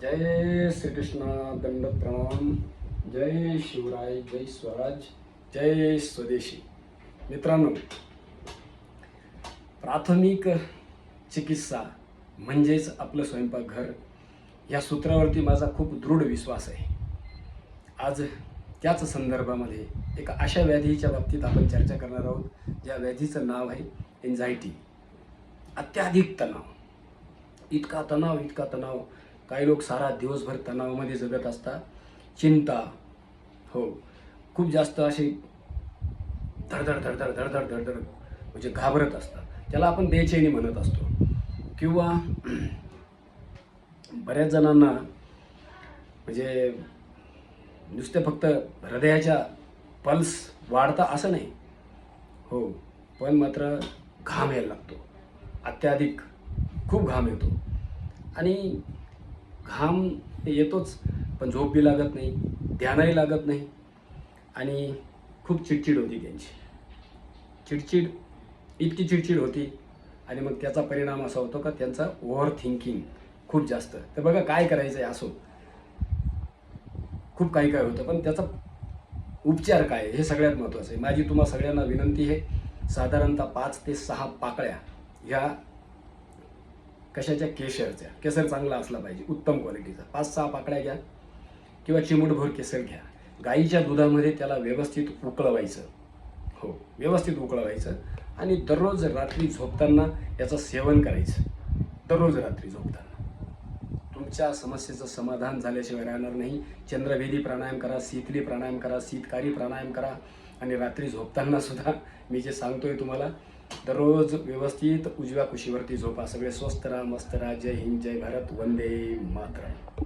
जय श्रीकृष्ण, दंडवत प्रणाम. जय शिवराय, जय स्वराज, जय स्वदेशी. मित्रांनो, प्राथमिक चिकित्सा म्हणजेच आपलं स्वयंपाकघर या सूत्रावरती माझा खूप दृढ विश्वास आहे. आज त्याच संदर्भामध्ये एका अशा व्याधीच्या बाबतीत आपण चर्चा करणार आहोत, ज्या व्याधीचं नाव आहे एन्झायटी. अत्याधिक तणाव, इतका तणाव. काही लोक सारा दिवसभर तणावामध्ये जगत असतात. चिंता, हो, खूप जास्त अशी धडधड म्हणजे घाबरत असतात. त्याला आपण बेचैनी म्हणत असतो. किंवा बऱ्याच जणांना म्हणजे नुसते फक्त हृदयाच्या पल्स वाढता असं नाही, हो, पण मात्र घाम यायला लागतो. अत्याधिक खूप घाम येतो आणि घाम येतोच, पण झोप बी लागत नाही, ध्यानही लागत नाही आणि खूप चिडचिड होती त्यांची. इतकी चिडचिड होती आणि मग त्याचा परिणाम असा होतो का त्यांचा ओव्हर थिंकिंग खूप जास्त. तर बघा, काय करायचं आहे असो, खूप काही होतं, पण त्याचा उपचार काय हे सगळ्यात महत्त्वाचं आहे. माझी तुम्हा सगळ्यांना विनंती आहे, साधारणतः 5 ते 6 पाकळ्या ह्या कशाच्या, केसर चांगला असला पाहिजे, उत्तम क्वालिटीचा. 5-6 पाकळ्या घ्या किंवा चिमूटभर केसर घ्या. गाईच्या दुधामध्ये त्याला व्यवस्थित उकळवायचं, हो, व्यवस्थित उकळवायचं आणि दररोज रात्री झोपताना याचं सेवन करायचं. दररोज रात्री झोपताना तुमच्या समस्येचं समाधान झाल्याशिवाय राहणार नाही. चंद्रभेदी प्राणायाम करा, शीतली प्राणायाम करा, शीतकारी प्राणायाम करा आणि रात्री झोपताना सुद्धा मी जे सांगतोय तुम्हाला, दररोज व्यवस्थित उजव्या कुशीवरती झोपा. सगळे स्वस्थ राहा, मस्त राहा. जय हिंद, जय भारत, वंदे मातरम.